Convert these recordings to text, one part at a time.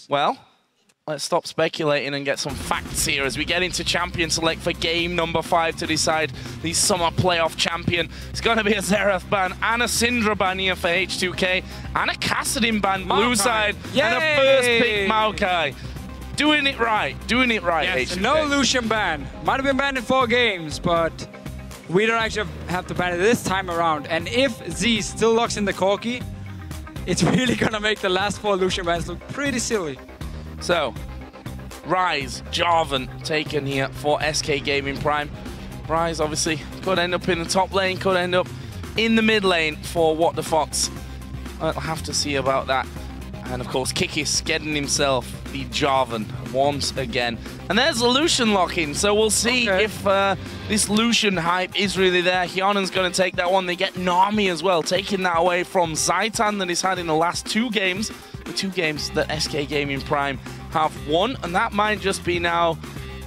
Well, let's stop speculating and get some facts here as we get into champion select for game number 5 to decide the summer playoff champion. It's going to be a Xerath ban and a Syndra ban here for H2k and a Kassadin ban blue side and a first pick Maokai. Doing it right, yes, H2k. No Lucian ban. Might have been banned in 4 games, but we don't actually have to ban it this time around. And if Z still locks in the Corki, it's really going to make the last 4 Lucian bans look pretty silly. So, Rise, Jarvan taken here for SK-Gaming Prime. Rise obviously could end up in the top lane, could end up in the mid lane for What the Fox. I'll have to see about that. And of course, Kikis getting himself the Jarvan once again. And there's the Lucian lock-in, so we'll see if this Lucian hype is really there. Hyunan's going to take that one. They get Nami as well, taking that away from Zaitan that he's had in the last 2 games. The 2 games that SK-Gaming Prime have won. And that might just be now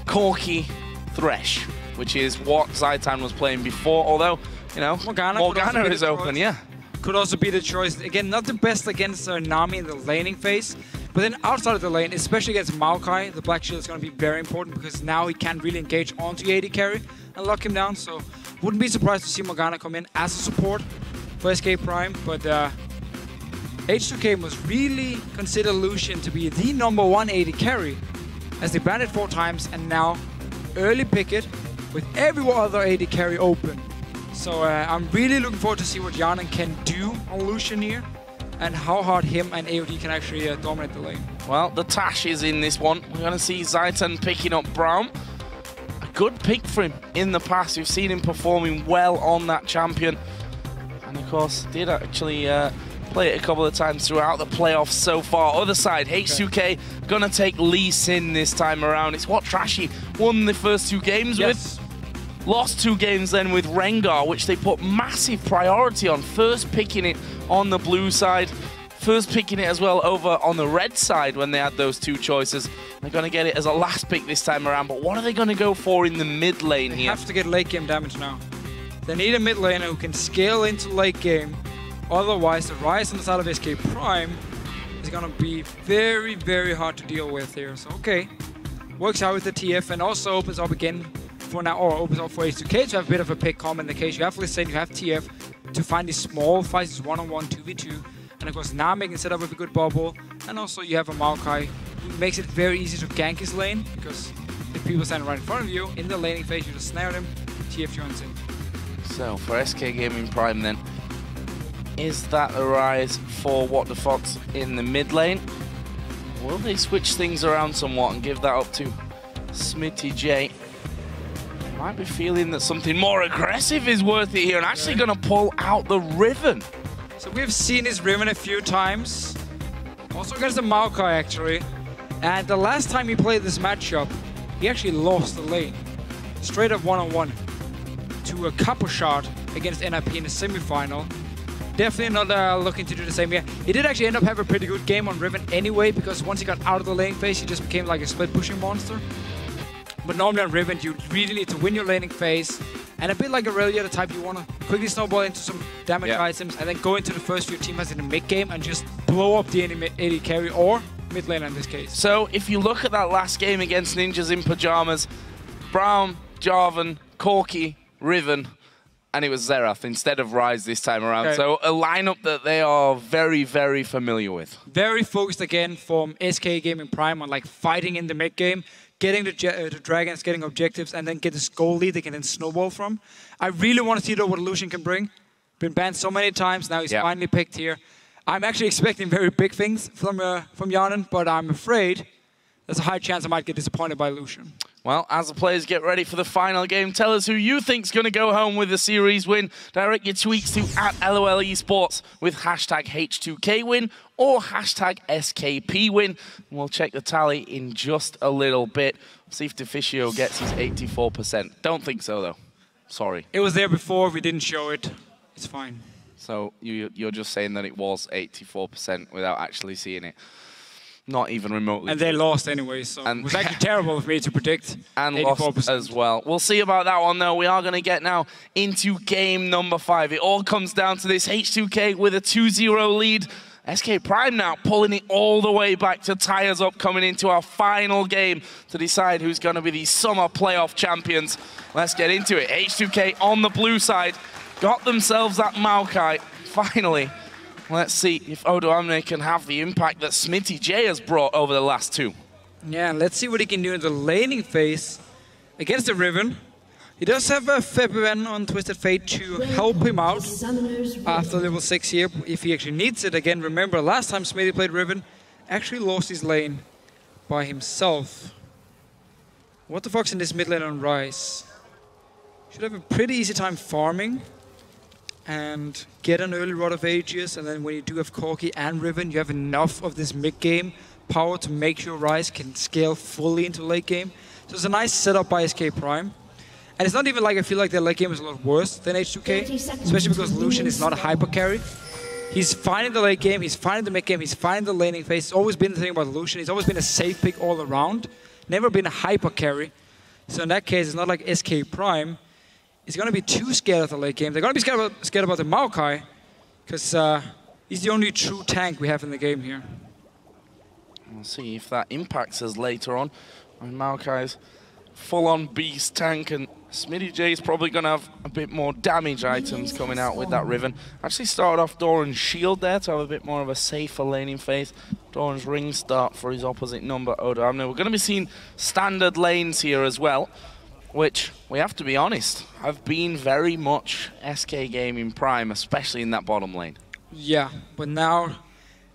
Corki Thresh, which is what Zaitan was playing before. Although, you know, Morgana is open, yeah. Could also be the choice. Again, not the best against Nami in the laning phase, but then outside of the lane, especially against Maokai, the Black Shield is going to be very important because now he can really engage onto the AD carry and lock him down. So wouldn't be surprised to see Morgana come in as a support for SK Prime, but H2k must really consider Lucian to be the #1 AD carry as they banned it 4 times and now early pick it with every other AD carry open. So I'm really looking forward to see what Hyunan can do on Lucian here and how hard him and AOD can actually dominate the lane. Well, the Tash is in this one. We're going to see Zaitan picking up Braum. A good pick for him in the past. We've seen him performing well on that champion. And of course, did actually play it a couple of times throughout the playoffs so far. Other side, H2k going to take Lee Sin this time around. It's what Trashy won the first 2 games with. Lost 2 games then with Rengar, which they put massive priority on. First picking it on the blue side, first picking it as well over on the red side when they had those 2 choices. They're going to get it as a last pick this time around, but what are they going to go for in the mid lane here? They have to get late game damage now. They need a mid laner who can scale into late game. Otherwise, the Rise on the side of SK Prime is going to be very, very hard to deal with here. So, okay. Works out with the TF and also opens up again for now, or opens up for H2k to have a bit of a pick common in the case. You have Listen, you have TF to find these small fights, 1-on-1, 2v2. And of course, Nami can set up with a good bubble. And also you have a Maokai who makes it very easy to gank his lane because if people stand right in front of you, in the laning phase, you just snare them, TF joins in. So for SK-Gaming Prime then, is that a rise for What the Fox in the mid lane? Will they switch things around somewhat and give that up to Smitty J? Might be feeling that something more aggressive is worth it here and actually going to pull out the Riven. So we've seen his Riven a few times, also against the Maokai actually. And the last time he played this matchup, he actually lost the lane. Straight up 1-on-1 to a couple shot against NIP in the semi-final. Definitely not looking to do the same here. He did actually end up having a pretty good game on Riven anyway, because once he got out of the lane phase, he just became like a split pushing monster. But normally on Riven, you really need to win your laning phase. And a bit like Aurelia, the type you want to quickly snowball into some damage items and then go into the first few teammates in the mid game and just blow up the AD carry or mid lane in this case. So if you look at that last game against Ninjas in Pajamas, Braum, Jarvan, Corki, Riven, and it was Xerath instead of Rise this time around. Okay. So a lineup that they are very, very familiar with. Very focused again from SK-Gaming Prime on like fighting in the mid game, getting the dragons, getting objectives, and then get this goal lead they can then snowball from. I really want to see though what Lucian can bring. Been banned so many times, now he's finally picked here. I'm actually expecting very big things from Hyunan, but I'm afraid there's a high chance I might get disappointed by Lucian. Well, as the players get ready for the final game, tell us who you think's going to go home with the series win. Direct your tweets to @LOL eSports with hashtag H2KWin or hashtag SKPWin. And we'll check the tally in just a little bit. See if Deficio gets his 84%. Don't think so, though. Sorry. It was there before. We didn't show it. It's fine. So you're just saying that it was 84% without actually seeing it. Not even remotely. And they lost anyway, so it was actually terrible of me to predict. And 84%. Lost as well. We'll see about that one, though. We are going to get now into game number 5. It all comes down to this. H2k with a 2-0 lead. SK Prime now pulling it all the way back to tie us up, coming into our final game to decide who's going to be the summer playoff champions. Let's get into it. H2k on the blue side got themselves that Maokai. Finally, let's see if Odoamne can have the impact that Smitty J has brought over the last two. Yeah, let's see what he can do in the laning phase against the Riven. He does have a Febiven on Twisted Fate to help him out after level 6 here, if he actually needs it. Again, remember, last time Smitty played Riven, actually lost his lane by himself. What the fuck's in this mid lane on Ryze? Should have a pretty easy time farming and get an early Rod of Ages, and then when you do have Corki and Riven, you have enough of this mid-game power to make sure Ryze can scale fully into late game. So it's a nice setup by SK Prime. And it's not even like I feel like their late game is a lot worse than H2k, especially because Lucian is not a hyper carry. He's fine in the late game, he's fine in the mid game, he's fine in the laning phase. It's always been the thing about Lucian, he's always been a safe pick all around, never been a hyper carry. So in that case, it's not like SK Prime is going to be too scared of the late game. They're going to be scared about the Maokai, because he's the only true tank we have in the game here. We'll see if that impacts us later on. When Maokai's full-on beast tank, and Smitty J is probably going to have a bit more damage items coming out with that Riven. Actually started off Doran's shield there to have a bit more of a safer laning phase. Doran's ring start for his opposite number, Odoamne. We're going to be seeing standard lanes here as well, which, we have to be honest, have been very much SK-Gaming Prime, especially in that bottom lane. Yeah, but now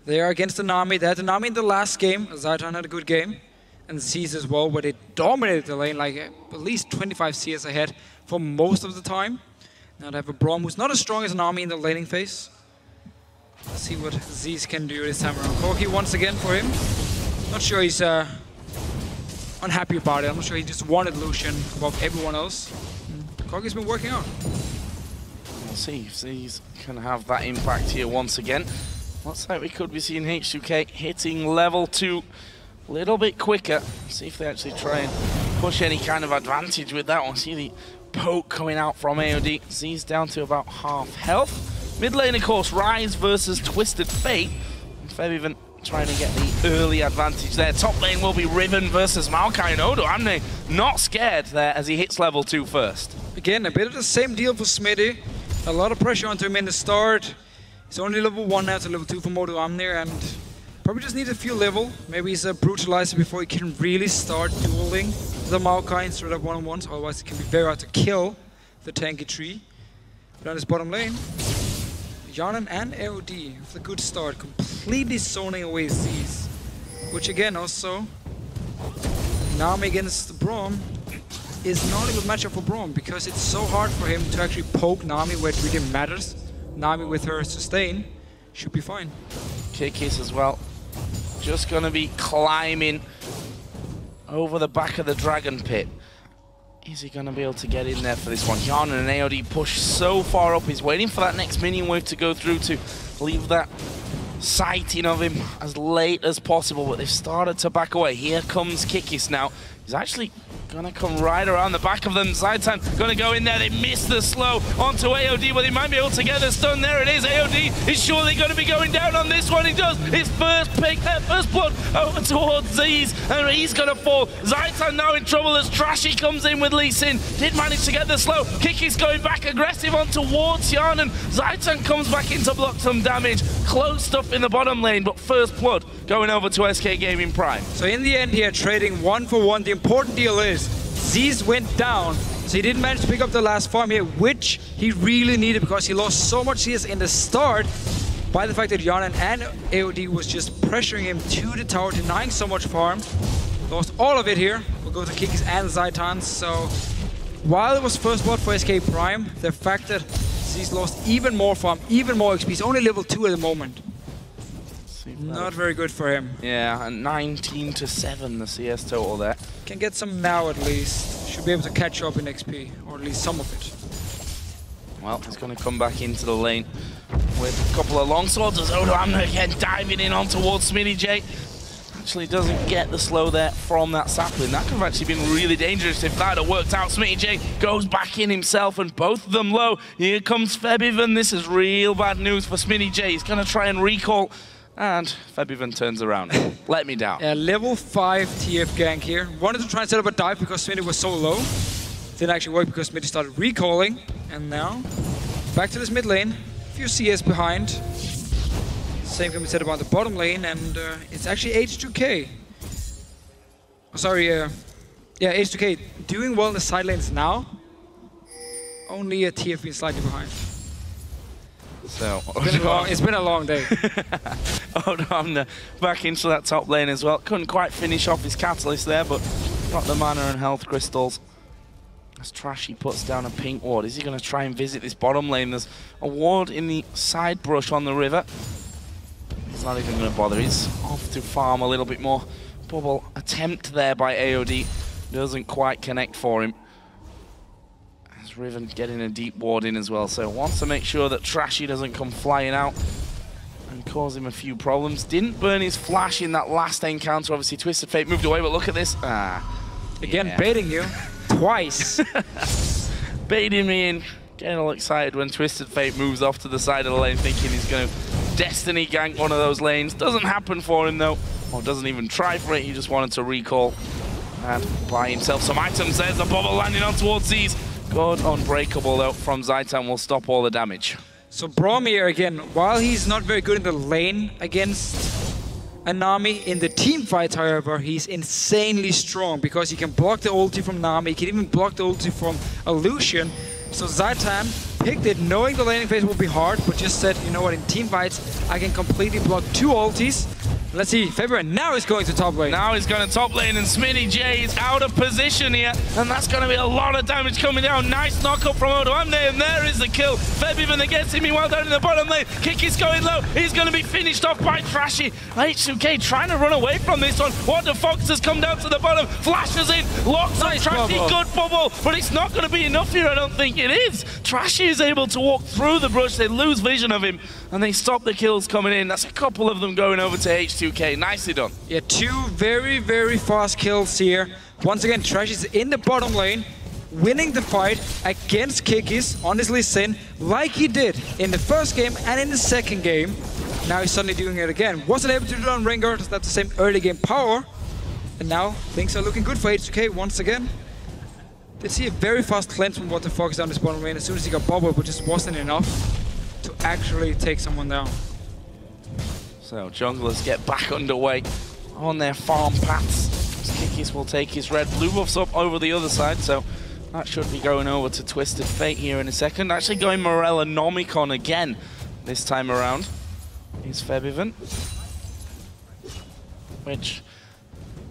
they are against the Nami. They had the Nami in the last game. Zaitan had a good game. And C's as well, where they dominated the lane, like at least 25 CS ahead for most of the time. Now they have a Braum who's not as strong as Nami in the laning phase. Let's see what Z's can do this time around. Corki once again for him. Not sure he's unhappy about it. I'm not sure he just wanted Lucian above everyone else. Corki's been working out. We'll see if Z's can have that impact here once again. Looks like we could be seeing H2k hitting level 2 a little bit quicker. See if they actually try and push any kind of advantage with that one. See the poke coming out from AOD. Z's down to about half health. Mid lane, of course, Ryze versus Twisted Fate. And Febiven trying to get the early advantage there. Top lane will be Riven versus Maokai and Odoamne. Not scared there as he hits level 2 first. Again, a bit of the same deal for Smitty. A lot of pressure onto him in the start. He's only level 1 now to level 2 for Odoamne, and probably just needs a few level. Maybe he's a brutalizer before he can really start dueling the Maokai instead of one-on-ones. Otherwise, it can be very hard to kill the tanky tree. But on his bottom lane, Yanan and AOD with a good start, completely zoning away Z's. Which again, also, Nami against Braum is not a good matchup for Braum because it's so hard for him to actually poke Nami where it really matters. Nami with her sustain should be fine. Kikis as well. Just going to be climbing over the back of the Dragon Pit. Is he going to be able to get in there for this one? Yanan and AOD push so far up. He's waiting for that next minion wave to go through to leave that sighting of him as late as possible, but they've started to back away. Here comes Kikis now. He's actually gonna come right around the back of them. Zaitan gonna go in there. They miss the slow onto AOD, but he might be able to get the stun. There it is. AOD is surely gonna be going down on this one. He does. His first pick, first blood over towards Z's, and he's gonna fall. Zaitan now in trouble as Trashy comes in with Lee Sin. Did manage to get the slow. Kiki's going back aggressive on towards Yanan. Zaitan comes back in to block some damage. Close stuff in the bottom lane, but first blood going over to SK-Gaming Prime. So in the end here, trading 1-for-1. The important deal is Z's went down, so he didn't manage to pick up the last farm here, which he really needed because he lost so much CS in the start by the fact that Yanan and AOD was just pressuring him to the tower, denying so much farm. Lost all of it here. We'll go to Kikis and Zaitan. So while it was first blood for SK Prime, the fact that Z's lost even more farm, even more XP. He's only level 2 at the moment. Not very good for him. Yeah, and 19-7 the CS total there. Can get some now at least. Should be able to catch up in XP, or at least some of it. Well, he's going to come back into the lane with a couple of longswords as Odoamne again diving in on towards Smitty J. Actually doesn't get the slow there from that sapling. That could have actually been really dangerous if that had worked out. Smitty J goes back in himself and both of them low. Here comes Febiven. This is real bad news for Smitty J. He's going to try and recall And Febiven turns around. Let me down. Level 5 TF gank here. Wanted to try and set up a dive because Smitty was so low. Didn't actually work because Smitty started recalling. And now, back to this mid lane. A few CS behind. Same can be said about the bottom lane, and it's actually H2k. Oh, sorry, yeah, H2k doing well in the side lanes now. Only a TF being slightly behind. So it's been a long day. Odomna back into that top lane as well. Couldn't quite finish off his catalyst there, but got the mana and health crystals. As Trashy puts down a pink ward. Is he going to try and visit this bottom lane? There's a ward in the side brush on the river. He's not even going to bother. He's off to farm a little bit more. Bubble attempt there by AOD. Doesn't quite connect for him. As Riven getting a deep ward in as well. So wants to make sure that Trashy doesn't come flying out and cause him a few problems. Didn't burn his flash in that last encounter. Obviously Twisted Fate moved away, but look at this. Again, baiting you twice. Baiting me in. Getting all excited when Twisted Fate moves off to the side of the lane thinking he's going to Destiny gank one of those lanes. Doesn't happen for him though. Or doesn't even try for it. He just wanted to recall and buy himself some items. There's the bubble landing on towards these. Good unbreakable though from Zaitan will stop all the damage. So Bromir again, while he's not very good in the lane against Nami, in the team fights however, he's insanely strong because he can block the ulti from Nami, he can even block the ulti from Illusion. So Zaitan picked it knowing the laning phase will be hard, but just said, you know what, in team fights, I can completely block 2 ultis. Let's see, Febiven now is going to top lane. Now he's going to top lane and Smitty J is out of position here. And that's going to be a lot of damage coming down. Nice knock up from Odomne and there is the kill. Febiven gets him well down in the bottom lane. Kick is going low. He's going to be finished off by Trashy. H2k trying to run away from this one. What the Fox has come down to the bottom. Flashes in. Locks on Trashy. Good bubble. But it's not going to be enough here, I don't think it is. Trashy is able to walk through the brush. They lose vision of him. And they stop the kills coming in. That's a couple of them going over to H2k. Nicely done. Yeah, 2 very, very fast kills here. Once again, Trash is in the bottom lane, winning the fight against Kikis on his Lee Sin, like he did in the first game and in the second game. Now he's suddenly doing it again. Wasn't able to do it on Rengar, that's the same early game power. And now things are looking good for H2k once again. Did see a very fast cleanse from What the Fuck down his bottom lane as soon as he got bubbled, but just wasn't enough to actually take someone down. So junglers get back underway on their farm paths. Kikis will take his red. Blue buff's up over the other side, so that should be going over to Twisted Fate here in a second. Actually going Morella Nomicon again this time around is Febiven, which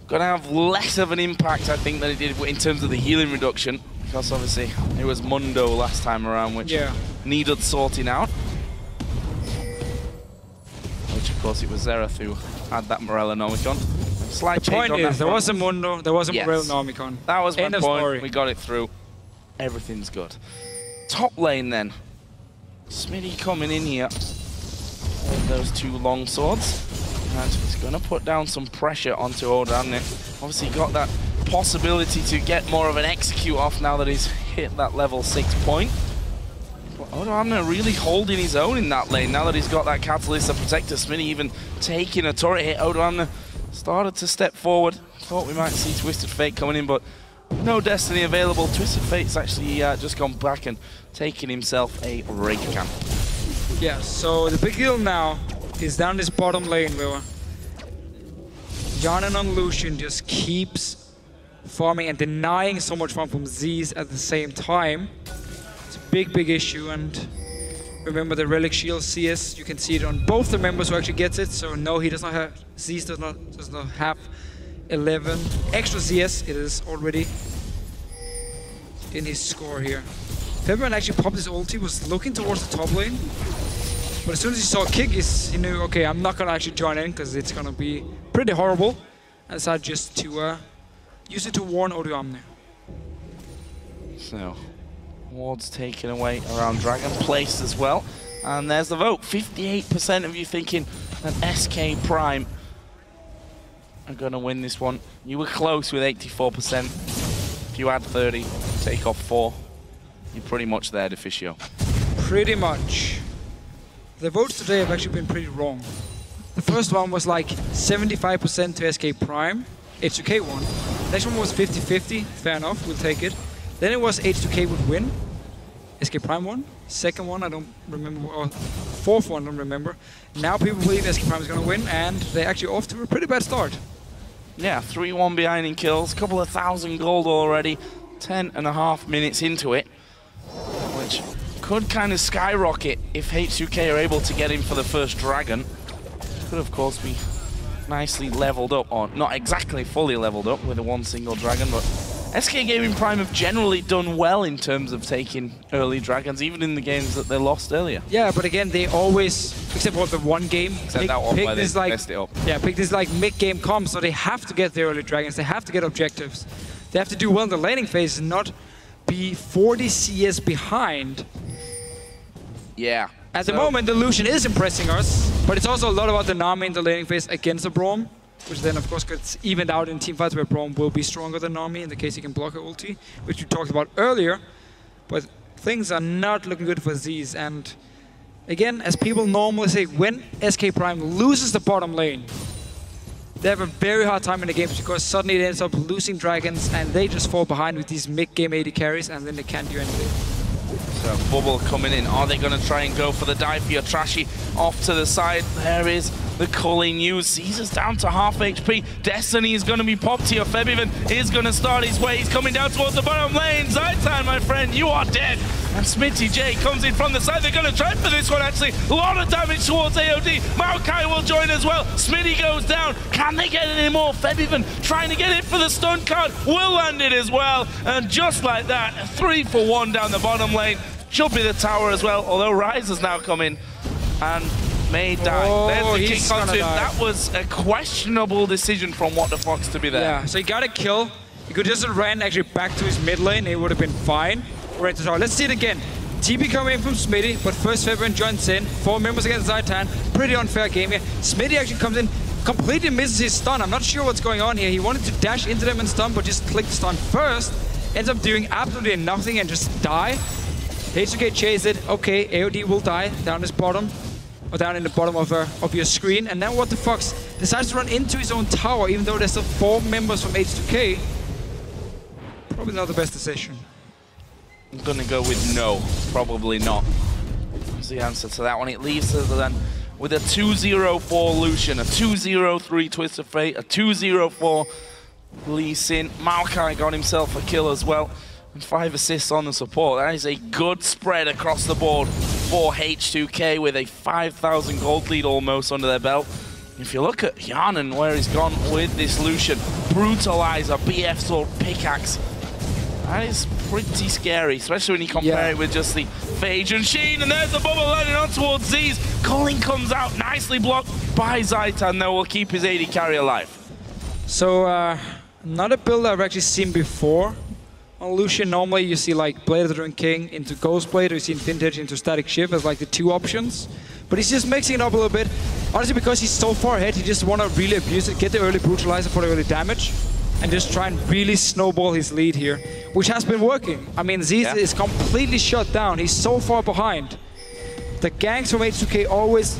gonna have less of an impact I think than it did in terms of the healing reduction, because obviously it was Mundo last time around which needed sorting out. Which of course it was Zerath who had that Morella Nomicon. Slight change on that front. There was a Mundo, there was a Morella Nomicon. That was my point, we got it through. Everything's good. Top lane then. Smitty coming in here with those 2 long swords. And he's going to put down some pressure onto Odomne. Obviously got that possibility to get more of an execute off now that he's hit that level 6 point. But Odomne really holding his own in that lane now that he's got that Catalyst to protect us. Smitty even taking a turret hit. Odomne started to step forward. Thought we might see Twisted Fate coming in, but no Destiny available. Twisted Fate's actually just gone back and taken himself a Rake Camp. Yeah, so the big deal now is down this bottom lane where Jarnan on Lucian just keeps farming and denying so much farm from Z's at the same time. It's a big issue, and remember the Relic Shield CS, you can see it on both the members who actually gets it, so no, he does not have, Z's does not have 11 extra CS, it is already in his score here. Febiven actually popped his ulti, was looking towards the top lane, but as soon as he saw Kikis, he knew, okay, I'm not gonna actually join in because it's gonna be pretty horrible, and decided just to use it to warn Odomne. So, wards taken away around Dragon, placed as well, and there's the vote. 58% of you thinking that SK Prime are gonna win this one. You were close with 84%. If you add 30, take off 4, you're pretty much there, Deficio. Pretty much. The votes today have actually been pretty wrong. The first one was like 75% to SK Prime, H2k won. Next one was 50-50, fair enough, we'll take it. Then it was H2k would win, SK Prime won. Second one, I don't remember, or fourth one, I don't remember. Now people believe SK Prime is going to win, and they're actually off to a pretty bad start. Yeah, 3-1 behind in kills, a couple of 1,000 gold already, 10.5 minutes into it, which could kind of skyrocket if H2k are able to get in for the first dragon. Could, of course, be nicely leveled up, or not exactly fully leveled up with a one single dragon, but SK-Gaming Prime have generally done well in terms of taking early dragons, even in the games that they lost earlier. Yeah, but again, they always, except for the one game, except that one where they messed it up. Yeah, pick this like mid-game comp, so they have to get their early dragons, they have to get objectives. They have to do well in the laning phase and not be 40 CS behind. Yeah. At the moment, the Lucian is impressing us, but it's also a lot about the Nami in the laning phase against the Braum, which then, of course, gets evened out in teamfights where Braum will be stronger than Nami in the case he can block her ulti, which we talked about earlier. But things are not looking good for Z's, and again, as people normally say, when SK Prime loses the bottom lane, they have a very hard time in the games because suddenly it ends up losing dragons and they just fall behind with these mid-game 80 carries and then they can't do anything. So Bubble coming in. Are they going to try and go for the dive here? Trashy off to the side. There is the culling news. Caesar's down to half HP. Destiny is going to be popped here. Febiven is going to start his way. He's coming down towards the bottom lane. Zaitan, my friend, you are dead. And Smitty J comes in from the side. They're going to try for this one, actually. A lot of damage towards AOD. Maokai will join as well. Smitty goes down. Can they get any more? Febiven trying to get it for the stun card. Will land it as well. And just like that, 3-for-1 down the bottom lane. Should be the tower as well, although Rise has now come in and may die. Oh, there's the kick onto him. That was a questionable decision from What the Fox to be there. Yeah, so he got a kill. He could just have ran actually back to his mid lane. It would have been fine. Right to tower. Let's see it again. TP coming in from Smitty, but first Febiven joins in. 4 members against Zaitan. Pretty unfair game here. Smitty actually comes in, completely misses his stun. I'm not sure what's going on here. He wanted to dash into them and stun, but just clicked stun first. Ends up doing absolutely nothing and just die. H2k chase it. Okay, AOD will die down his bottom, or down in the bottom of your screen. And now What the Fox decides to run into his own tower, even though there's still 4 members from H2k. Probably not the best decision. I'm gonna go with no, probably not. That's the answer to that one. It leaves us then with a 2-0-4 Lucian, a 2-0-3 Twist of Fate, a 2-0-4 Lee Sin. Maokai got himself a kill as well. And 5 assists on the support. That is a good spread across the board for H2k with a 5,000 gold lead almost under their belt. If you look at Yanan, where he's gone with this Lucian, Brutalizer, BF Sword, Pickaxe, that is pretty scary, especially when you compare it with just the Phage and Sheen. And there's the bubble landing on towards Z's. Culling comes out, nicely blocked by Zaitan, though will keep his AD carry alive. So, not a build I've actually seen before. On Lucian, normally you see like Blade of the Ruin King into Ghostblade, or you see Vintage into Static Shift as like the 2 options. But he's just mixing it up a little bit. Honestly, because he's so far ahead, he just want to really abuse it, get the early Brutalizer for the early damage, and just try and really snowball his lead here, which has been working. I mean, Z's is completely shut down. He's so far behind. The ganks from H2k always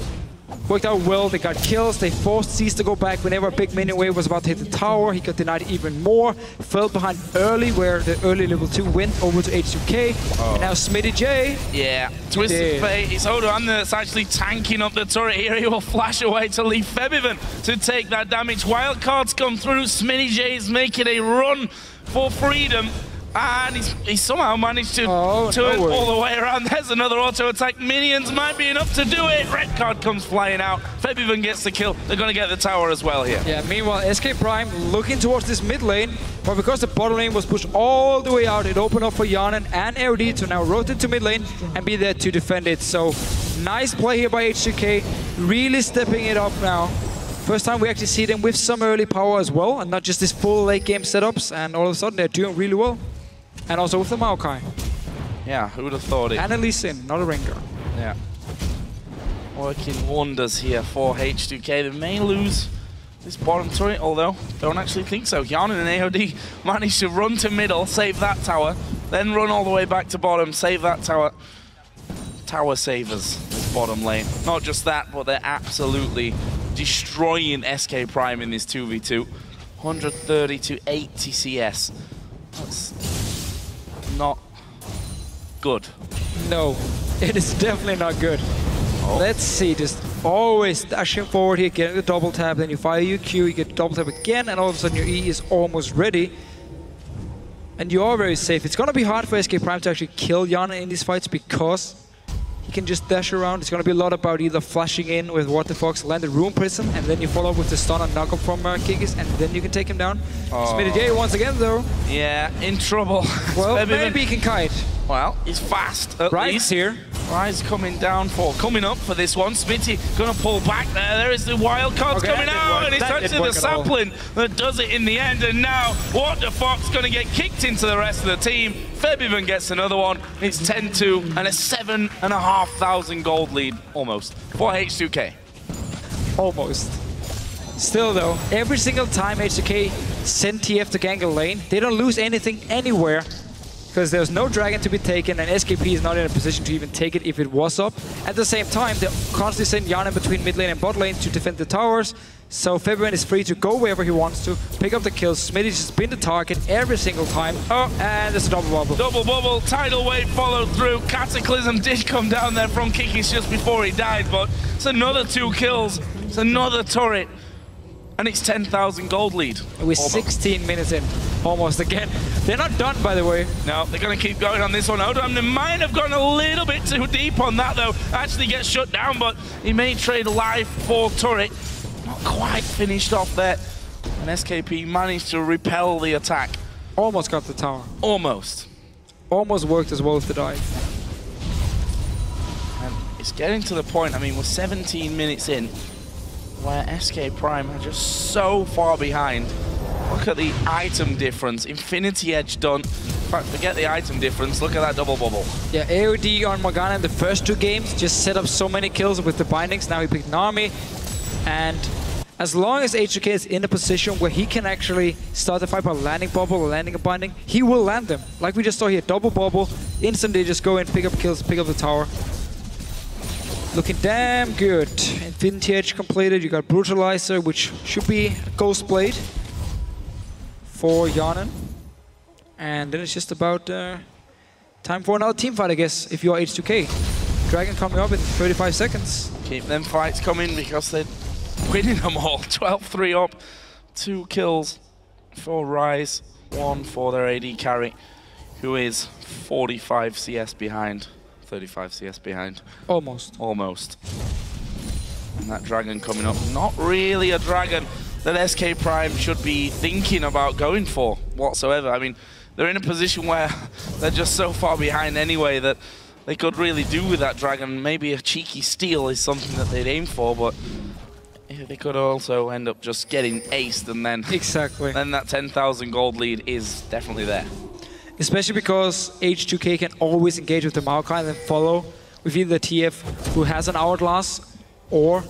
worked out well. They got kills. They forced Z's to go back whenever a big minion wave was about to hit the tower. He got denied even more. Fell behind early, where the early level 2 went over to H2k. And now Smitty J. Yeah, Twisted Fate. It's Odo that's actually tanking up the turret here. He will flash away to leave Febiven to take that damage. Wildcards come through. Smitty J is making a run for freedom. And he's somehow managed to turn all the way around. There's another auto attack. Minions might be enough to do it. Red card comes flying out. Febiven gets the kill. They're going to get the tower as well here. Yeah, meanwhile, SK Prime looking towards this mid lane. But because the bottom lane was pushed all the way out, it opened up for Yanan and AOD to now rotate to mid lane and be there to defend it. So, nice play here by H2k. Really stepping it up now. First time we actually see them with some early power as well, and not just this full late game setups. And all of a sudden, they're doing really well. And also with the Maokai. Yeah, who would have thought it? And a Lee Sin, not a Rengar. Yeah. Working wonders here for H2k. They may lose this bottom turret, although don't actually think so. Yanan and AOD managed to run to middle, save that tower, then run all the way back to bottom, save that tower. Tower savers this bottom lane. Not just that, but they're absolutely destroying SK Prime in this 2v2. 130 to 80 CS. That's not good. No, it is definitely not good. Oh. Let's see, just always dashing forward here, getting the double tap, then you fire your Q, you get double tap again, and all of a sudden your E is almost ready. And you are very safe. It's going to be hard for SK Prime to actually kill Yana in these fights because he can just dash around. It's going to be a lot about either flashing in with What the Fox, land the Rune Prism, and then you follow up with the stun and knock-up from Kikis, and then you can take him down. Smitty once again, though. Yeah, in trouble. Well, maybe he can kite. Well, he's fast, at least. Here. Rise coming up for this one. Smitty gonna pull back there. There is the wild cards coming out, and it's actually the sapling that does it in the end. And now, What the Fox gonna get kicked into the rest of the team. Feb even gets another one. It's 10-2 and a 7,500 gold lead, almost, for H2k. Almost. Still though, every single time H2k send TF to gank a lane, they don't lose anything anywhere. Because there's no dragon to be taken, and SKP is not in a position to even take it if it was up. At the same time, they constantly send Yana between mid lane and bot lane to defend the towers. So Fabian is free to go wherever he wants to, pick up the kills. Smitty's just been the target every single time. Oh, and there's a double bubble. Double bubble, tidal wave followed through. Cataclysm did come down there from Kikis just before he died, but it's another 2 kills. It's another turret. And it's 10,000 gold lead. We're 16 minutes in, almost again. They're not done, by the way. No, they're going to keep going on this one. Odom, they might have gone a little bit too deep on that, though. Actually gets shut down, but he may trade life for turret. Not quite finished off there. And SKP managed to repel the attack. Almost got the tower. Almost. Almost worked as well with the dive. And it's getting to the point, I mean, we're 17 minutes in, where SK Prime are just so far behind. Look at the item difference. Infinity Edge done. In fact, forget the item difference. Look at that double bubble. Yeah, AOD on Morgana in the first 2 games just set up so many kills with the bindings. Now he picked Nami. And as long as H2k is in a position where he can actually start the fight by landing bubble or landing a binding, he will land them. Like we just saw here, double bubble. Instantly just go in, pick up kills, pick up the tower. Looking damn good. Infinity Edge completed. You got Brutalizer, which should be Ghost Blade for Yanan. And then it's just about time for another team fight, I guess, if you're H2k. Dragon coming up in 35 seconds. Keep them fights coming because they're winning them all. 12-3 up. 2 kills for Rise. 1 for their AD carry, who is 45 CS behind. 35 CS behind. Almost. Almost. And that dragon coming up. Not really a dragon that SK Prime should be thinking about going for whatsoever. I mean, they're in a position where they're just so far behind anyway that they could really do with that dragon. Maybe a cheeky steal is something that they'd aim for, but they could also end up just getting aced, and then exactly. Then that 10,000 gold lead is definitely there. Especially because H2k can always engage with the Maokai and then follow with either the TF who has an hourglass or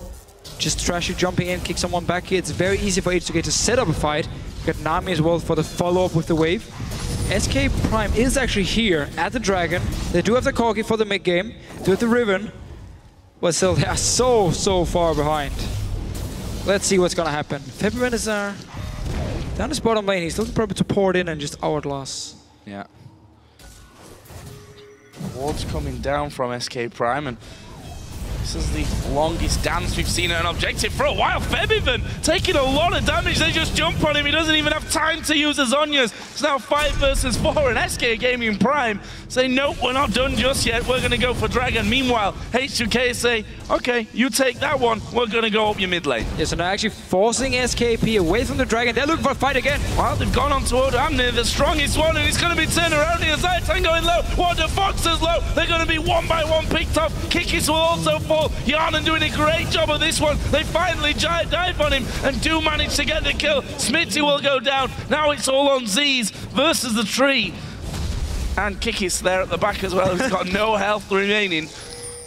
just trashy jumping in, kick someone back here. It's very easy for H2k to set up a fight. You got Nami as well for the follow-up with the wave. SK Prime is actually here at the Dragon. They do have the Corki for the mid-game. They have the Riven. But still, they are so far behind. Let's see what's gonna happen. February is down his bottom lane. He's looking probably to pour it in and just hourglass. Yeah. Ward's coming down from SK Prime, and this is the longest dance we've seen at an objective for a while. Feb even taking a lot of damage. They just jump on him. He doesn't even have time to use his Zhonya's. It's now 5 versus 4, and SK-Gaming Prime say, nope, we're not done just yet. We're going to go for Dragon. Meanwhile, H2k say, okay, you take that one. We're going to go up your mid lane. Yeah, so they're actually forcing SKP away from the Dragon. They're looking for a fight again. Well, they've gone on to Odamnir, the strongest one, and it's going to be turned around here. Zaitan going low. What the Fox is low. They're going to be one by one picked up. Kikis will also fall. Yanan doing a great job of this one. They finally dive on him and do manage to get the kill. Smitty will go down. Now it's all on Z's versus the tree. And Kikis there at the back as well, who's got no health remaining.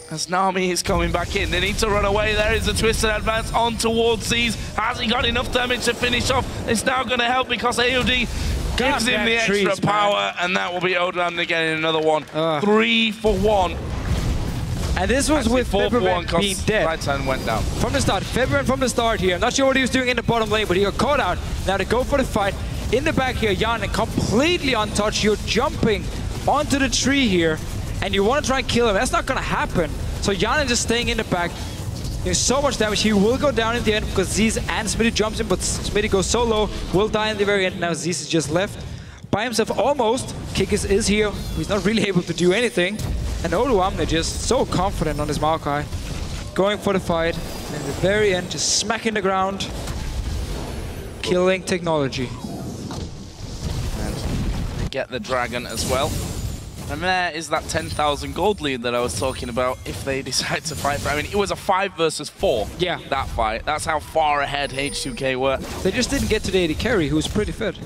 As Nami is coming back in. They need to run away. There is a twisted advance on towards Z's. Has he got enough damage to finish off? It's now going to help because AOD gives him the extra power, and that will be Odam again in another one. 3 for 1. And this was with February being dead. Right turn went down. From the start, February from the start here. I'm not sure what he was doing in the bottom lane, but he got caught out. Now to go for the fight. In the back here, Jan completely untouched. You're jumping onto the tree here, and you want to try and kill him. That's not going to happen. So Jan is just staying in the back. There's so much damage. He will go down in the end because Zeez and Smitty jumps in, but Smitty goes so low, will die in the very end. Now Zeez is just left by himself almost. Kikis is here. He's not really able to do anything. And Oduamne just so confident on his Maokai. Going for the fight. And in the very end, just smacking the ground. Killing technology. Get the dragon as well. And there is that 10,000 gold lead that I was talking about if they decide to fight for. I mean, it was a 5 versus 4, yeah, that fight. That's how far ahead H2k were. They just didn't get to the AD carry, who was pretty fit.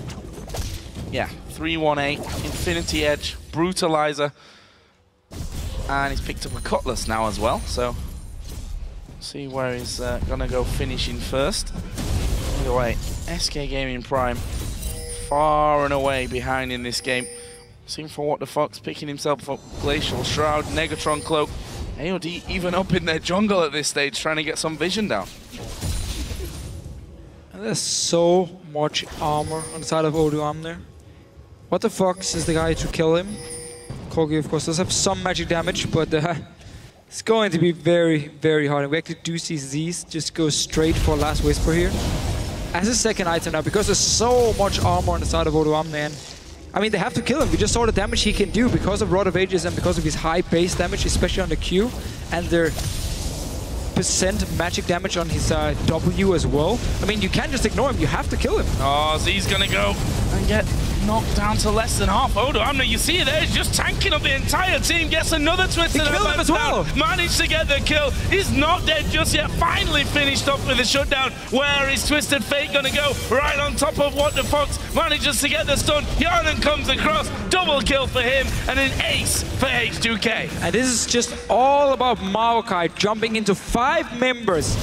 Yeah, 3-1-8, Infinity Edge, Brutalizer. And he's picked up a Cutlass now as well, so see where he's gonna go finishing first. Either way, SK-Gaming Prime far and away behind in this game. Seen for What the Fox picking himself up Glacial Shroud, Negatron Cloak. AOD even up in their jungle at this stage trying to get some vision down. And there's so much armor on the side of Oduamne there. What the Fox is the guy to kill him. Kogi of course does have some magic damage, but it's going to be very, very hard. And we actually do see Zeez just go straight for Last Whisper here. As a second item now, because there's so much armor on the side of Oduamne, and I mean, they have to kill him. We just saw the damage he can do because of Rod of Ages and because of his high base damage, especially on the Q, and their percent magic damage on his W as well. I mean, you can't just ignore him. You have to kill him. Oh, Z's gonna go and get knocked down to less than half. Oduamne, you see it there, he's just tanking up the entire team, gets another Twisted Headbutt as well. Managed to get the kill. He's not dead just yet. Finally finished up with a shutdown. Where is Twisted Fate gonna go? Right on top of What the Fox. Manages to get the stun. Yarnan comes across. Double kill for him and an ace for H2k. And this is just all about Maokai jumping into 5 members.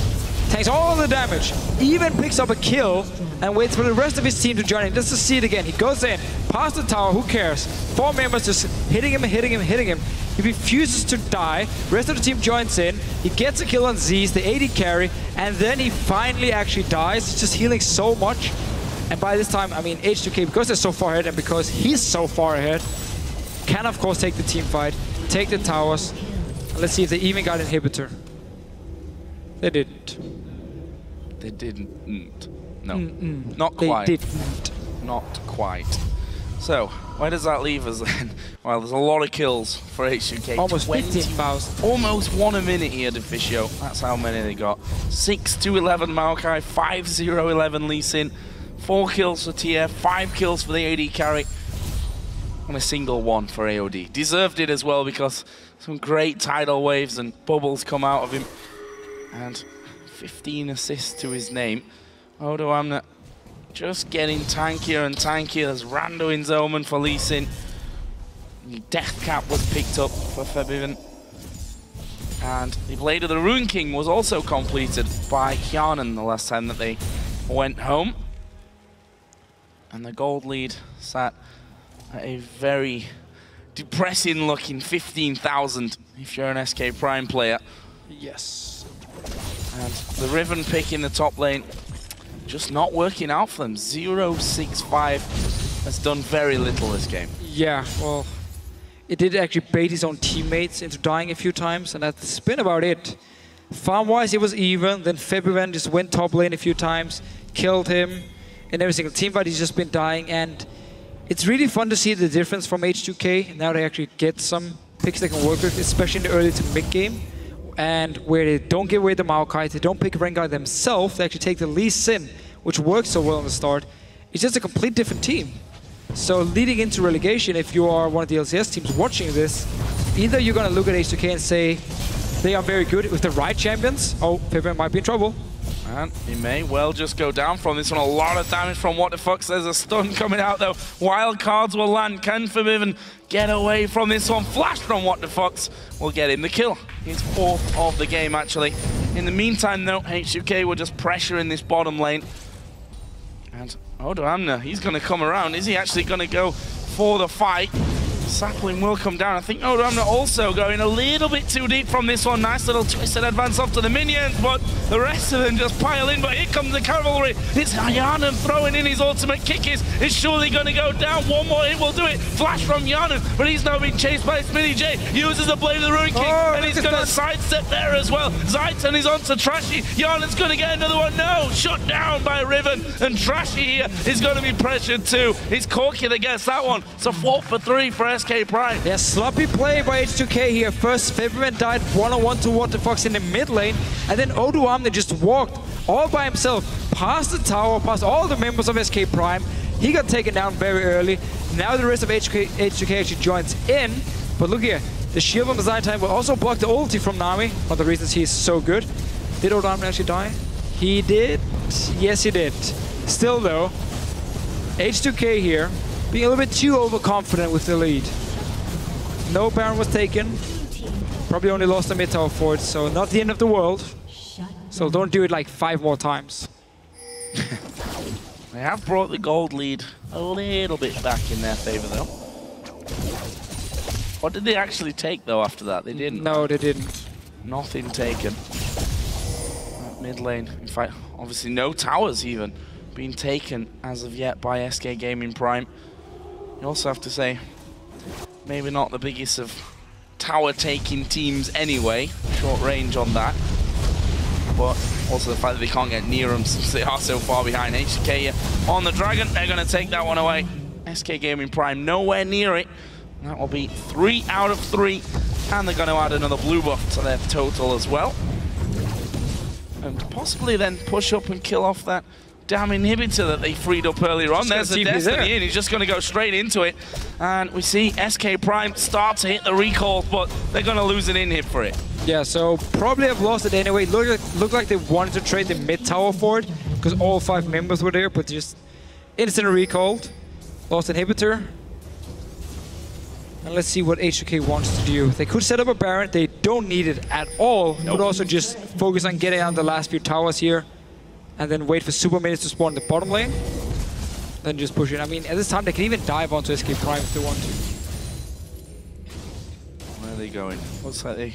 Takes all the damage, even picks up a kill, and waits for the rest of his team to join in. Just to see it again. He goes in, past the tower, who cares? 4 members just hitting him, hitting him, hitting him. He refuses to die. Rest of the team joins in. He gets a kill on Zeez, the AD carry, and then he finally actually dies. He's just healing so much. And by this time, I mean, H2k, because they're so far ahead and because he's so far ahead, can of course take the team fight, take the towers. And let's see if they even got Inhibitor. They didn't. They didn't. No, not quite. They didn't. Not quite. So, where does that leave us then? Well, there's a lot of kills for H2k. Almost 15,000. Almost 1 a minute here, Deficio. That's how many they got. 6-11 Maokai, 5-0-11 Lee Sin, 4 kills for TF, 5 kills for the AD carry, and a single one for AOD. Deserved it as well because some great tidal waves and bubbles come out of him. And 15 assists to his name. Oduamne just getting tankier and tankier. There's Randuin's Omen for Lee Sin. Death Cap was picked up for Febiven. And the Blade of the Rune King was also completed by Hjarnan the last time that they went home. And the gold lead sat at a very depressing looking 15,000 if you're an SK Prime player. Yes. And the Riven pick in the top lane just not working out for them. 0-6-5 has done very little this game. Yeah, well, it did actually bait his own teammates into dying a few times, and that's been about it. Farm-wise, it was even. Then Febiven just went top lane a few times, killed him. In every single team fight, he's just been dying, and it's really fun to see the difference from H2k. Now they actually get some picks they can work with, especially in the early to mid-game. And where they don't give away the Maokai, they don't pick Rengar themselves, they actually take the Lee Sin, which works so well on the start. It's just a complete different team. So leading into relegation, if you are one of the LCS teams watching this, either you're going to look at H2k and say, they are very good with the right champions. Oh, Febiven might be in trouble. And he may well just go down from this one. A lot of damage from What the Fox. There's a stun coming out though. Wild cards will land. Can Febiven get away from this one? Flash from What the Fox will get him the kill. His 4th of the game actually. In the meantime though, H2k were just pressuring this bottom lane. And Oduamne, he's going to come around. Is he actually going to go for the fight? Sapling will come down. I think Odamna also going a little bit too deep from this one. Nice little twisted advance off to the minions, but the rest of them just pile in. But here comes the cavalry. It's Yarnan throwing in his ultimate kick. Is surely going to go down. One more hit will do it. Flash from Yarnan, but he's now being chased by Smitty J. Uses the Blade of the Ruin King, and he's going to sidestep there as well. Zaitan is on to Trashy. Yarnan's going to get another one. No, shut down by Riven, and Trashy here is going to be pressured too. It's Corky that gets that one. It's a 4 for 3 for SK Prime. Yeah, sloppy play by H2k here. First, February died one-on-one to Waterfox in the mid lane, and then Oduamne just walked all by himself past the tower, past all the members of SK Prime. He got taken down very early. Now the rest of H2k actually joins in, but look here. The shield on the Zaitan will also block the ulti from Nami, one of the reasons he's so good. Did Oduamne actually die? He did. Yes, he did. Still though, H2k here being a little bit too overconfident with the lead. No Baron was taken. Probably only lost the mid tower for it, so not the end of the world. So don't do it like 5 more times. They have brought the gold lead a little bit back in their favor though. What did they actually take though after that? They didn't. No, they didn't. Nothing taken. Mid lane, in fact, obviously no towers even being taken as of yet by SK-Gaming Prime. You also have to say, maybe not the biggest of tower-taking teams anyway. Short range on that. But also the fact that they can't get near them since they are so far behind. H2k on the Dragon, they're going to take that one away. SK-Gaming Prime nowhere near it. That will be 3 out of 3. And they're going to add another blue buff to their total as well. And possibly then push up and kill off that damn inhibitor that they freed up earlier on. There's the Destiny in. He's just going to go straight into it. And we see SK Prime start to hit the recall, but they're going to lose an inhib for it. Yeah, so probably have lost it anyway. Looked like they wanted to trade the mid tower for it, because all 5 members were there, but just instant recalled. Lost inhibitor. And let's see what H2k wants to do. They could set up a Baron. They don't need it at all. Nope. But also just focus on getting on the last few towers here. And then wait for super minions to spawn in the bottom lane. Then just push it. I mean, at this time, they can even dive onto SK Prime if they want to. Where are they going? Looks like they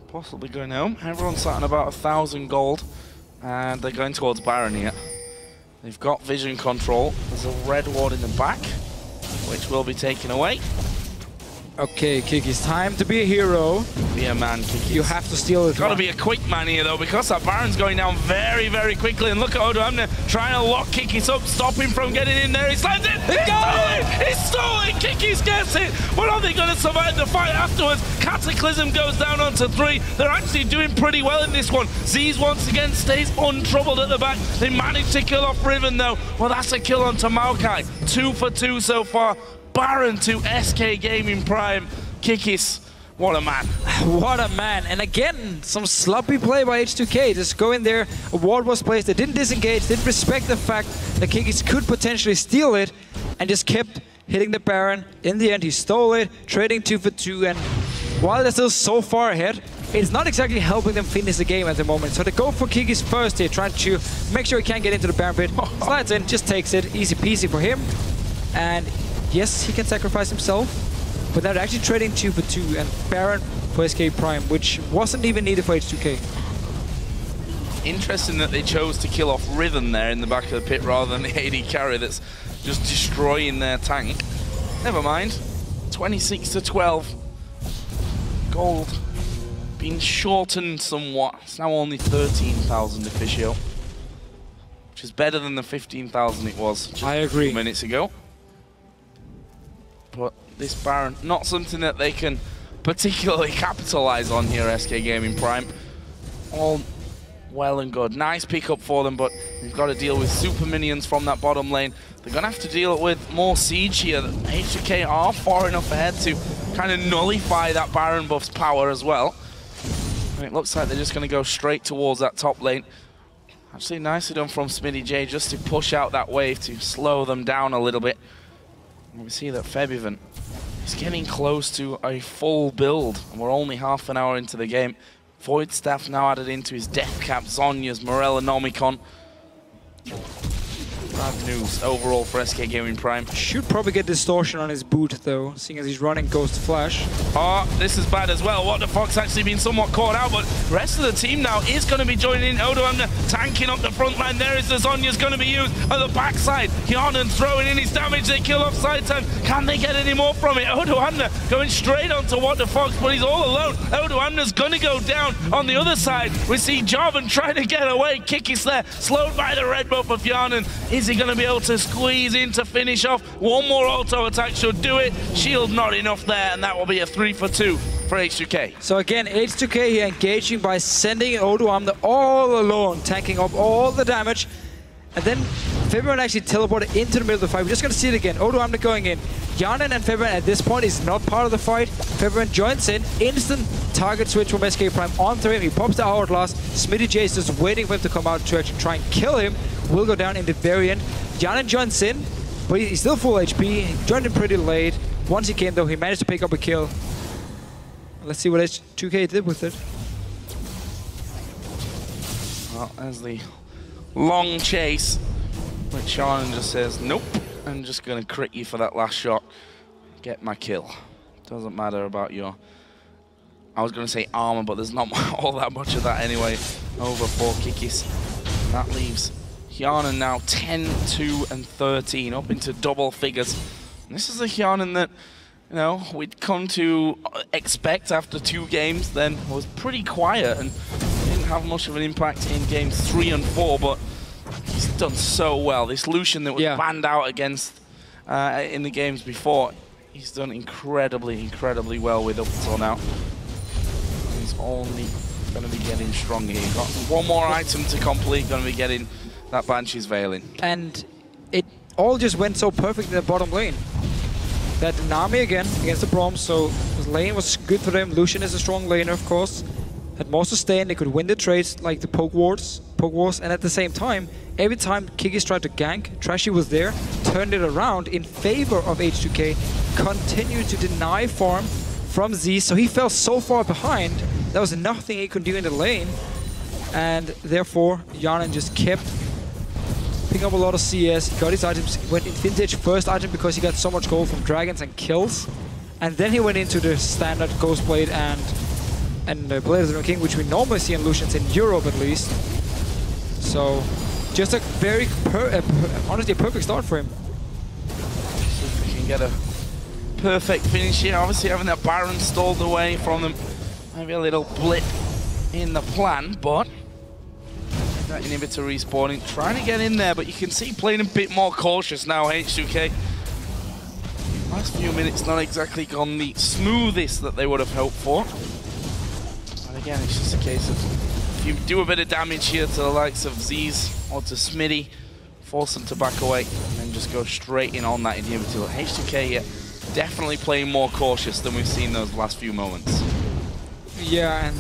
possibly going home. Everyone's sat on about 1,000 gold. And they're going towards Baron here. They've got vision control. There's a red ward in the back, which will be taken away. Okay, Kiki's time to be a hero. Be a man, Kiki. You have to steal it. Got to be a quick man here, though, because that Baron's going down very, very quickly. And look at Oduamne trying to lock Kikis up, stop him from getting in there. He slides in. He stole it! He stole it! Kikis gets it. But are they going to survive the fight afterwards? Cataclysm goes down onto 3. They're actually doing pretty well in this one. Z's once again stays untroubled at the back. They managed to kill off Riven, though. Well, that's a kill onto Maokai. 2 for 2 so far. Baron to SK-Gaming Prime. Kikis, what a man. What a man. And again, some sloppy play by H2k. Just go in there, a ward was placed, they didn't disengage, didn't respect the fact that Kikis could potentially steal it, and just kept hitting the Baron. In the end, he stole it, trading 2 for 2, and while they're still so far ahead, it's not exactly helping them finish the game at the moment. So they go for Kikis first here, trying to make sure he can't get into the Baron pit. Slides in, just takes it, easy peasy for him. And yes, he can sacrifice himself, but they're actually trading 2 for 2 and Baron for SK Prime, which wasn't even needed for H2k. Interesting that they chose to kill off Riven there in the back of the pit rather than the AD carry that's just destroying their tank. Never mind. 26 to 12. Gold being shortened somewhat. It's now only 13,000 official, which is better than the 15,000 it was just I agree. a few minutes ago. But this Baron, not something that they can particularly capitalize on here, SK-Gaming Prime. All well and good. Nice pickup for them, but they've got to deal with super minions from that bottom lane. They're going to have to deal with more siege here. H2k are far enough ahead to kind of nullify that Baron buff's power as well. And it looks like they're just going to go straight towards that top lane. Actually, nicely done from Smitty J just to push out that wave to slow them down a little bit. And we see that Febivan is getting close to a full build, and we're only half an hour into the game. Void Staff now added into his Death Cap, Zhonya's, Morella, Nomicon. Bad news overall for SK-Gaming Prime. Should probably get distortion on his boot though, seeing as he's running Ghost Flash. Oh, this is bad as well. What the Fox actually been somewhat caught out, but the rest of the team now is going to be joining in. Odoamne tanking up the front line. There is the Zonya's going to be used on the backside. Hyanan throwing in his damage. They kill off side time. Can they get any more from it? Odoamne going straight onto What the Fox, but he's all alone. Odoamne's going to go down on the other side. We see Jarvan trying to get away. Kick is there, slowed by the red buff of Hyanan. Is he going to be able to squeeze in to finish off? One more auto attack should do it. Shield not enough there, and that will be a 3 for 2 for H2k. So again, H2k here engaging by sending Odoamne all alone, tanking up all the damage. And then Fabian actually teleported into the middle of the fight. We're just going to see it again. Odoamne going in. Hyanan and Fabian at this point is not part of the fight. Fabian joins in. Instant target switch from SK Prime onto him. He pops the hourglass. Smitty J is just waiting for him to come out to actually try and kill him. Will go down in the very end. Hyanan joins in, but he's still full HP. He joined in pretty late. Once he came though, he managed to pick up a kill. Let's see what H2k did with it. Well, there's the long chase, but Hyanan just says, nope, I'm just going to crit you for that last shot. Get my kill. Doesn't matter about your, I was going to say armor, but there's not all that much of that anyway. Over 4 kikis. That leaves Hyanan now 10, 2, and 13, up into double figures. And this is a Hyanan that, you know, we'd come to expect after 2 games, then was pretty quiet and didn't have much of an impact in games 3 and 4, but he's done so well. This Lucian that was banned out against in the games before, he's done incredibly, incredibly well with up until now. He's only going to be getting stronger here. Got one more item to complete, going to be getting that Banshee's Veiling. And it all just went so perfect in the bottom lane. That Nami again against the Braum, so the lane was good for them. Lucian is a strong laner, of course. Had more sustain, they could win the trades like the poke wars, and at the same time, every time Kikis tried to gank, Trashy was there, turned it around in favor of H2k, continued to deny farm from Z, so he fell so far behind, there was nothing he could do in the lane, and therefore Hyanan just kept picking up a lot of CS, he got his items, went in vintage first item because he got so much gold from dragons and kills, and then he went into the standard Ghost Blade and Blade of the King, which we normally see in Lucians in Europe at least. So just a very, honestly, a perfect start for him. See if we can get a perfect finish here. Obviously having that Baron stalled away from them, maybe a little blip in the plan, but that inhibitor respawning, trying to get in there, but you can see playing a bit more cautious now, H2k. Last few minutes not exactly gone the smoothest that they would have hoped for. And again, it's just a case of, if you do a bit of damage here to the likes of Z's or to Smitty, force them to back away, and then just go straight in on that inhibitor. H2k here, definitely playing more cautious than we've seen those last few moments. Yeah, and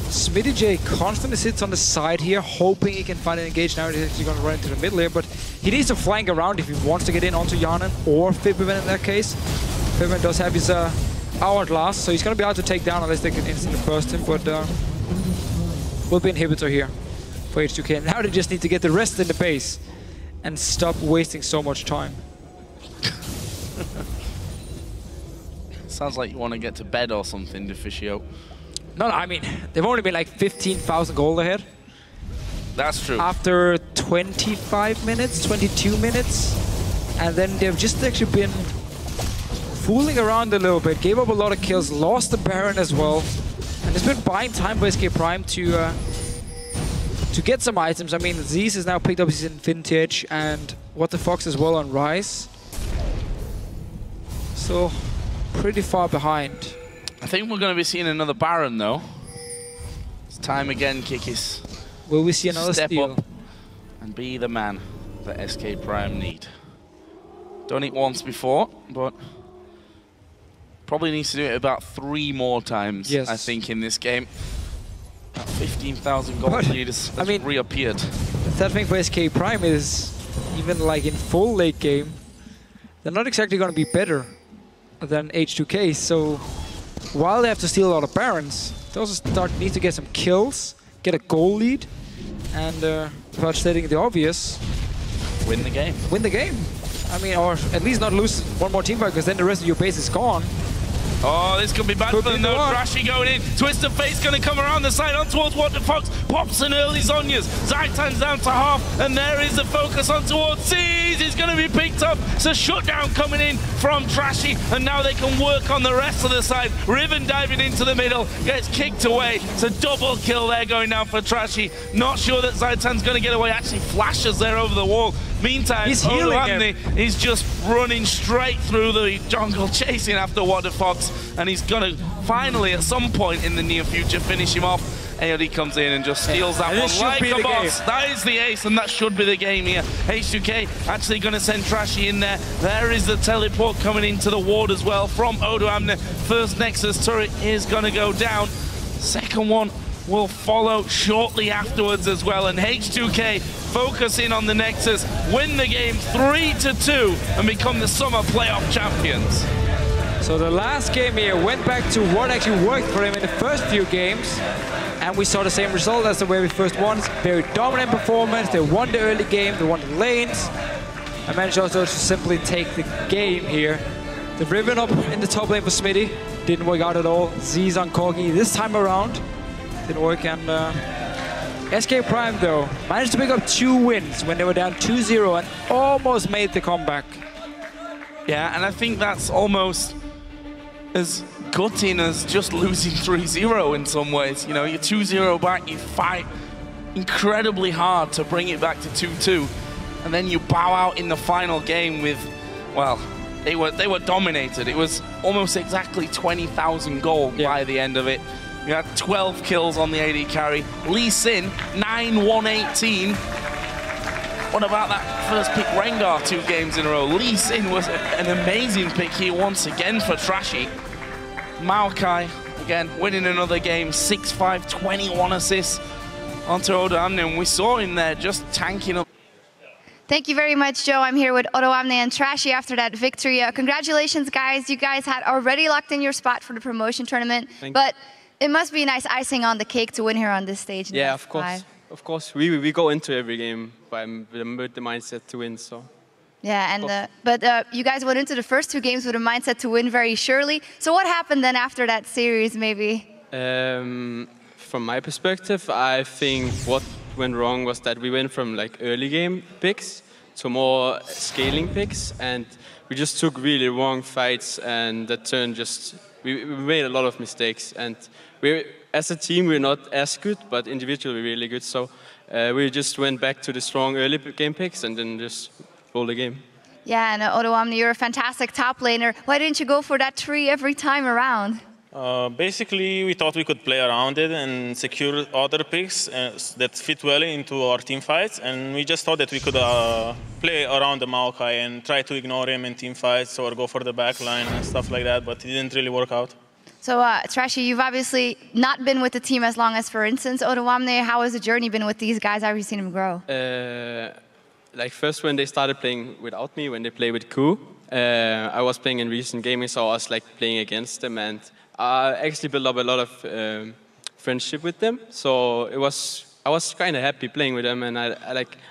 Smitty J constantly sits on the side here, hoping he can find an engage. Now he's actually going to run into the middle here, but he needs to flank around if he wants to get in onto Hyanan or Fabian in that case. Fabian does have his hourglass, so he's going to be able to take down unless they can instantly burst him, but will be inhibitor here for H2k. Now they just need to get the rest in the base and stop wasting so much time. Sounds like you want to get to bed or something, Deficio. No, I mean, they've only been like 15,000 gold ahead. That's true. After 25 minutes, 22 minutes. And then they've just actually been fooling around a little bit. Gave up a lot of kills, lost the Baron as well. And it's been buying time for SK Prime to get some items. I mean, Zeus has now picked up his Vintage and What the Fox as well on Rise. So, pretty far behind. I think we're going to be seeing another Baron, though. It's time again, Kikis. Will we see another Step steal? up and be the man that SK Prime need. Done it once before, but probably needs to do it about 3 more times, yes. I think, in this game. 15,000 gold lead has reappeared. The third thing for SK Prime is, even like in full late game, they're not exactly going to be better than H2k, so while they have to steal a lot of Barons, they also need to get some kills, get a goal lead, and without stating the obvious, win the game. Win the game. I mean, or at least not lose one more team fight, because then the rest of your base is gone. Oh, this could be bad for them though. Trashy going in. Twisted Face going to come around the side on towards What the Fox. Pops an early Zhonya's. Zaitan's down to half. And there is the focus on towards C's. He's going to be picked up. It's a shutdown coming in from Trashy. And now they can work on the rest of the side. Riven diving into the middle. Gets kicked away. It's a double kill there going down for Trashy. Not sure that Zaitan's going to get away. Actually flashes there over the wall. Meantime, he's healing him. He's just running straight through the jungle, chasing after What the Fox. And he's going to finally, at some point in the near future, finish him off. AOD comes in and just steals that one like a boss. That is the ace, and that should be the game here. H2k actually going to send Trashy in there. There is the teleport coming into the ward as well from odoamne. First Nexus turret is going to go down. Second one will follow shortly afterwards as well. And H2k focus in on the Nexus, win the game 3-2, and become the summer playoff champions. So the last game here went back to what actually worked for him in the first few games. And we saw the same result as the very first ones. Very dominant performance. They won the early game, they won the lanes. I managed also to simply take the game here. The Riven up in the top lane for Smitty. Didn't work out at all. Z's on Corgi this time around. Didn't work, and SK Prime though managed to pick up 2 wins when they were down 2-0 and almost made the comeback. Yeah, and I think that's almost as gutting as just losing 3-0 in some ways. You know, you're 2-0 back, you fight incredibly hard to bring it back to 2-2, and then you bow out in the final game with, well, they were dominated. It was almost exactly 20,000 gold by the end of it. You had 12 kills on the AD carry. Lee Sin, 9-1-18. What about that first pick Rengar 2 games in a row? Lee Sin was an amazing pick here once again for Trashy. Maokai, again, winning another game, 6-5, 21 assists onto odoamne, and we saw him there just tanking up. Thank you very much, Joe. I'm here with odoamne and Trashy after that victory. Congratulations, guys. You guys had already locked in your spot for the promotion tournament, but it must be a nice icing on the cake to win here on this stage. Yeah, of course. Of course, we go into every game with the mindset to win. So. Yeah, and but you guys went into the first 2 games with a mindset to win very surely. So what happened then after that series, maybe? From my perspective, I think what went wrong was that we went from like early game picks to more scaling picks, and we just took really wrong fights, and that turned just we made a lot of mistakes, and as a team we're not as good, but individually we're really good. So we just went back to the strong early game picks and then just rolled the game. Yeah, and odoamne, you're a fantastic top laner. Why didn't you go for that tree every time around? Basically, we thought we could play around it and secure other picks that fit well into our team fights, and we just thought that we could play around the Maokai and try to ignore him in team fights or go for the back line and stuff like that, but it didn't really work out. So, Trashy, you've obviously not been with the team as long as, for instance, odoamne. How has the journey been with these guys? How have you seen them grow? Like first when they started playing without me, when they played with Ku, I was playing in recent gaming, so I was like playing against them, and I actually built up a lot of friendship with them. So I was kind of happy playing with them, and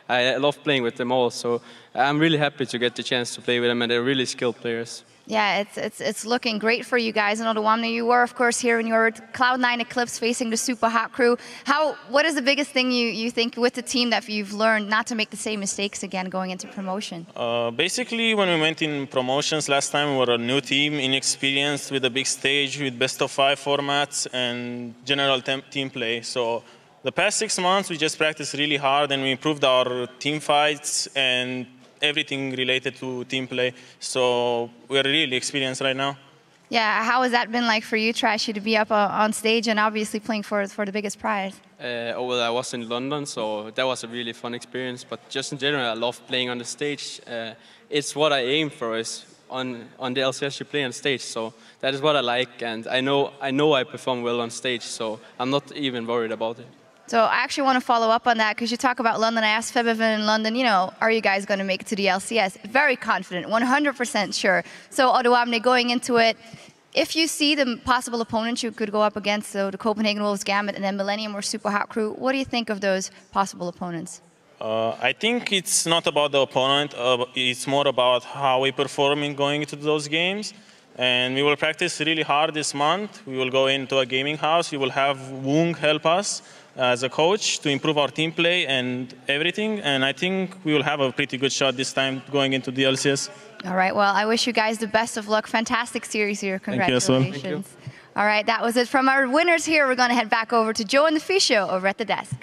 I love playing with them all. So I'm really happy to get the chance to play with them, and they're really skilled players. Yeah, it's looking great for you guys. And odoamne, you were, of course, here in your Cloud9 Eclipse facing the Super Hot crew. What is the biggest thing you think with the team that you've learned not to make the same mistakes again going into promotion? Basically, when we went in promotions last time, we were a new team, inexperienced, with a big stage, with best-of-5 formats and general team play. So the past 6 months, we just practiced really hard, and we improved our team fights and everything related to team play. So we're really experienced right now. Yeah, how has that been like for you, Trashy, to be up on stage and obviously playing for the biggest prize? Well, I was in London, so that was a really fun experience. But just in general, I love playing on the stage. It's what I aim for, is on the LCS you play on stage. So that is what I like, and I know I perform well on stage, so I'm not even worried about it. So I actually want to follow up on that, because you talk about London. I asked Febiven in London, you know, are you guys going to make it to the LCS? Very confident, 100% sure. So odoamne, going into it, if you see the possible opponents you could go up against, so the Copenhagen Wolves Gambit and then Millennium or Super Hot Crew, what do you think of those possible opponents? I think it's not about the opponent. It's more about how we perform in going into those games. And we will practice really hard this month. We will go into a gaming house. We will have Woong help us as a coach to improve our team play and everything. And I think we will have a pretty good shot this time going into the LCS. All right, well, I wish you guys the best of luck. Fantastic series here. Congratulations. Thank you as well. Thank you. All right, that was it from our winners here. We're going to head back over to Joe and the Fish Show over at the desk.